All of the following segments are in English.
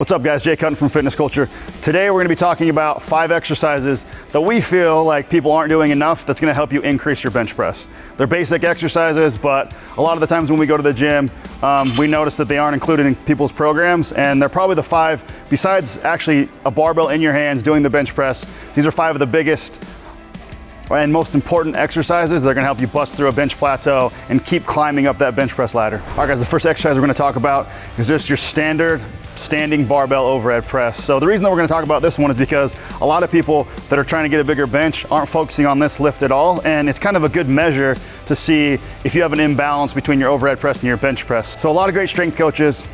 What's up guys, Jay Cutton from Fitness Culture. Today we're gonna be talking about 5 exercises that we feel like people aren't doing enough that's gonna help you increase your bench press. They're basic exercises, but a lot of the times when we go to the gym, we notice that they aren't included in people's programs, and they're probably the 5, besides actually a barbell in your hands doing the bench press, these are 5 of the biggest and most important exercises that are gonna help you bust through a bench plateau and keep climbing up that bench press ladder. All right guys, the first exercise we're gonna talk about is just your standard standing barbell overhead press. So the reason that we're gonna talk about this one is because a lot of people that are trying to get a bigger bench aren't focusing on this lift at all, and it's kind of a good measure to see if you have an imbalance between your overhead press and your bench press. So a lot of great strength coaches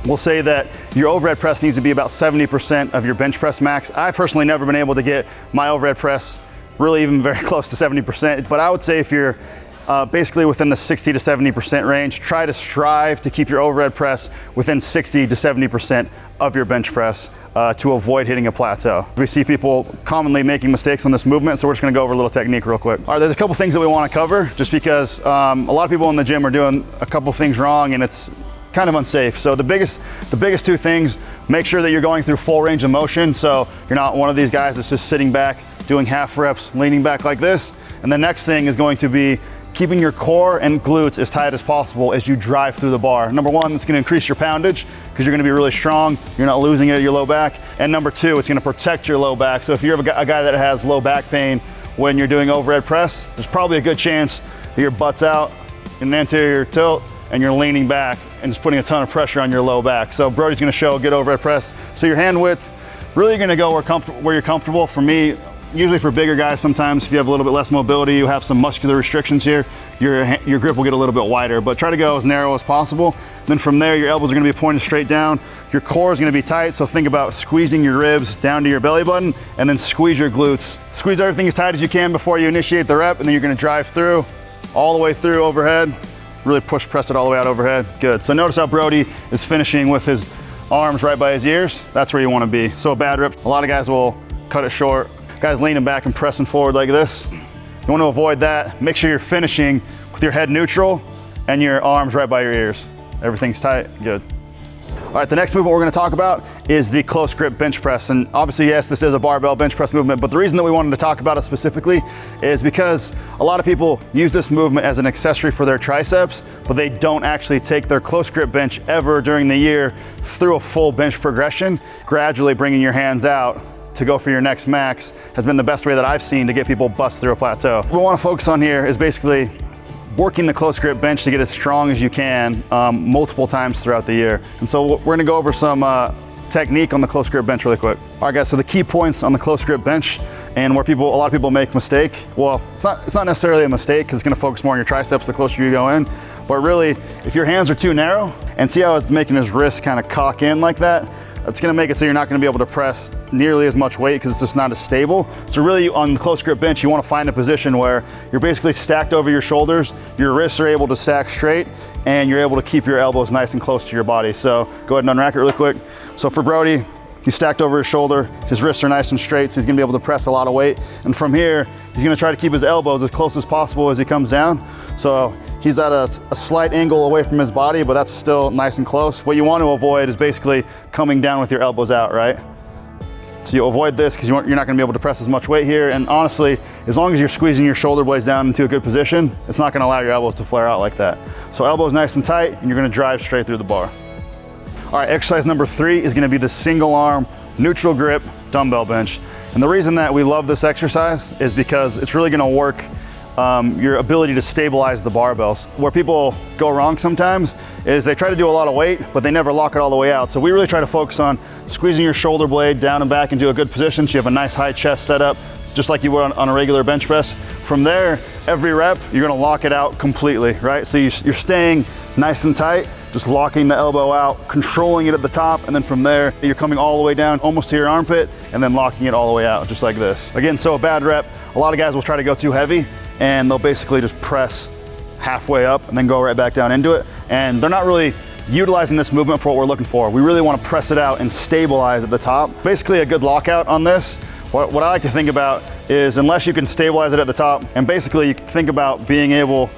will say that your overhead press needs to be about 70% of your bench press max. I've personally never been able to get my overhead press really even very close to 70%, but I would say if you're basically within the 60 to 70% range, try to strive to keep your overhead press within 60 to 70% of your bench press to avoid hitting a plateau. We see people commonly making mistakes on this movement, so we're just gonna go over a little technique real quick. All right, there's a couple things that we wanna cover just because a lot of people in the gym are doing a couple things wrong and it's kind of unsafe. So the biggest 2 things, make sure that you're going through full range of motion, so you're not one of these guys that's just sitting back, doing half reps, leaning back like this. And the next thing is going to be keeping your core and glutes as tight as possible as you drive through the bar. Number 1, it's gonna increase your poundage because you're gonna be really strong. You're not losing it at your low back. And number 2, it's gonna protect your low back. So if you're a guy that has low back pain when you're doing overhead press, there's probably a good chance that your butt's out in an anterior tilt and you're leaning back and just putting a ton of pressure on your low back. So Brody's gonna show a good overhead press. So your hand width, really gonna go where you're comfortable. For me, usually for bigger guys, sometimes if you have a little bit less mobility, you have some muscular restrictions here, your grip will get a little bit wider, but try to go as narrow as possible. Then from there, your elbows are gonna be pointed straight down. Your core is gonna be tight, so think about squeezing your ribs down to your belly button and then squeeze your glutes. Squeeze everything as tight as you can before you initiate the rep, and then you're gonna drive through, all the way through overhead. Really push, press it all the way out overhead. Good. So notice how Brody is finishing with his arms right by his ears. That's where you wanna be. So a bad rep, a lot of guys will cut it short. Guys leaning back and pressing forward like this. You want to avoid that. Make sure you're finishing with your head neutral and your arms right by your ears. Everything's tight, good. All right, the next movement we're going to talk about is the close grip bench press. And obviously, yes, this is a barbell bench press movement, but the reason that we wanted to talk about it specifically is because a lot of people use this movement as an accessory for their triceps, but they don't actually take their close grip bench ever during the year through a full bench progression. Gradually bringing your hands out to go for your next max has been the best way that I've seen to get people bust through a plateau. What we want to focus on here is basically working the close grip bench to get as strong as you can multiple times throughout the year. And so we're going to go over some technique on the close grip bench really quick. All right guys, so the key points on the close grip bench and where a lot of people make mistake, well, it's not necessarily a mistake because it's going to focus more on your triceps the closer you go in, but really if your hands are too narrow, and see how it's making his wrist kind of cock in like that, it's gonna make it so you're not gonna be able to press nearly as much weight because it's just not as stable. So really on the close grip bench, you wanna find a position where you're basically stacked over your shoulders, your wrists are able to stack straight, and you're able to keep your elbows nice and close to your body. So go ahead and unrack it really quick. So for Brody, he's stacked over his shoulder, his wrists are nice and straight, so he's gonna be able to press a lot of weight. And from here, he's gonna try to keep his elbows as close as possible as he comes down. So he's at a slight angle away from his body, but that's still nice and close. What you want to avoid is basically coming down with your elbows out, right? So you avoid this because you're not gonna be able to press as much weight here. And honestly, as long as you're squeezing your shoulder blades down into a good position, it's not gonna allow your elbows to flare out like that. So elbows nice and tight, and you're gonna drive straight through the bar. All right, exercise number 3 is gonna be the single arm, neutral grip dumbbell bench. And the reason that we love this exercise is because it's really gonna work your ability to stabilize the barbells. Where people go wrong sometimes is they try to do a lot of weight, but they never lock it all the way out. So we really try to focus on squeezing your shoulder blade down and back into a good position so you have a nice high chest set up, just like you would on a regular bench press. From there, every rep, you're gonna lock it out completely, right? So you're staying nice and tight, just locking the elbow out, controlling it at the top, and then from there, you're coming all the way down almost to your armpit, and then locking it all the way out, just like this. Again, so a bad rep, a lot of guys will try to go too heavy, and they'll basically just press halfway up and then go right back down into it. And they're not really utilizing this movement for what we're looking for. We really wanna press it out and stabilize at the top. Basically a good lockout on this, what I like to think about is unless you can stabilize it at the top, and basically you think about being able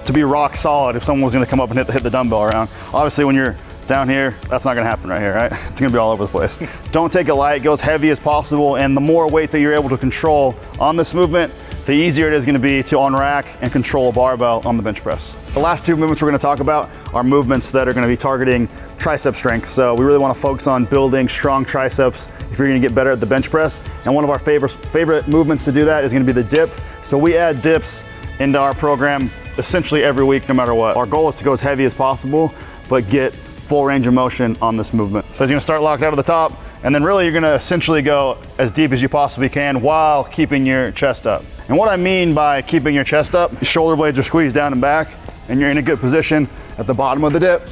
to be rock solid if someone was gonna come up and hit the dumbbell around. Obviously when you're down here, that's not gonna happen right here, right? It's gonna be all over the place. Don't take it light, go as heavy as possible, and the more weight that you're able to control on this movement, the easier it is gonna be to unrack and control a barbell on the bench press. The last two movements we're gonna talk about are movements that are gonna be targeting tricep strength. So we really wanna focus on building strong triceps if you're gonna get better at the bench press. And one of our favorite movements to do that is gonna be the dip. So we add dips into our program essentially every week, no matter what. Our goal is to go as heavy as possible, but get full range of motion on this movement. So you're gonna start locked out of the top, and then really you're gonna essentially go as deep as you possibly can while keeping your chest up. And what I mean by keeping your chest up, shoulder blades are squeezed down and back, and you're in a good position at the bottom of the dip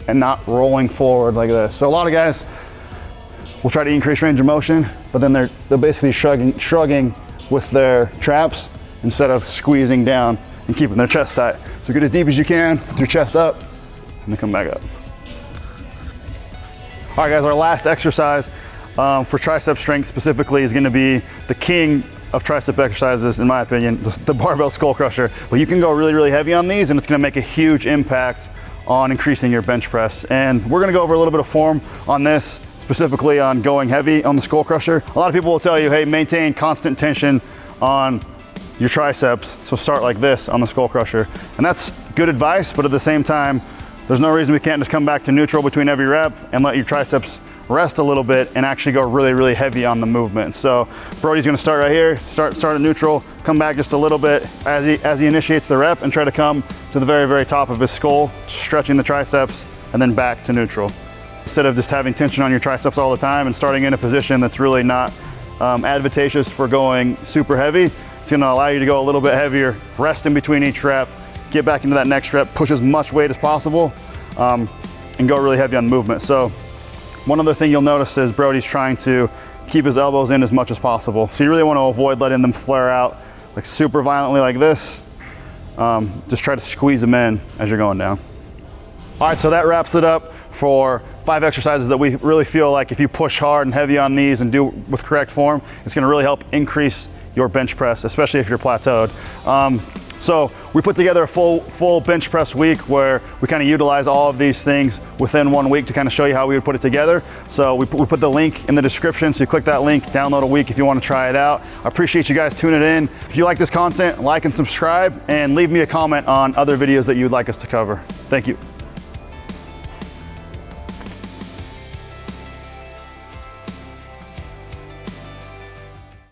and not rolling forward like this. So a lot of guys will try to increase range of motion, but then they're basically shrugging with their traps instead of squeezing down and keeping their chest tight. So get as deep as you can with your chest up, and then come back up. All right, guys, our last exercise for tricep strength specifically is gonna be the king of tricep exercises, in my opinion, the barbell skull crusher. But you can go really, really heavy on these, and it's gonna make a huge impact on increasing your bench press. And we're gonna go over a little bit of form on this, specifically on going heavy on the skull crusher. A lot of people will tell you, hey, maintain constant tension on your triceps, so start like this on the skull crusher. And that's good advice, but at the same time, there's no reason we can't just come back to neutral between every rep and let your triceps rest a little bit and actually go really, really heavy on the movement. So Brody's gonna start right here, start at neutral, come back just a little bit as he initiates the rep and try to come to the very, very top of his skull, stretching the triceps, and then back to neutral. Instead of just having tension on your triceps all the time and starting in a position that's really not advantageous for going super heavy, it's gonna allow you to go a little bit heavier, rest in between each rep, get back into that next rep, push as much weight as possible, and go really heavy on the movement. So one other thing you'll notice is Brody's trying to keep his elbows in as much as possible. So you really want to avoid letting them flare out like super violently like this. Just try to squeeze them in as you're going down. All right, so that wraps it up for 5 exercises that we really feel like if you push hard and heavy on these and do with correct form, it's gonna really help increase your bench press, especially if you're plateaued. So we put together a full bench press week where we kind of utilize all of these things within 1 week to kind of show you how we would put it together. So we put the link in the description, so you click that link, download a week if you want to try it out. I appreciate you guys tuning in. If you like this content, like and subscribe, and leave me a comment on other videos that you'd like us to cover. Thank you.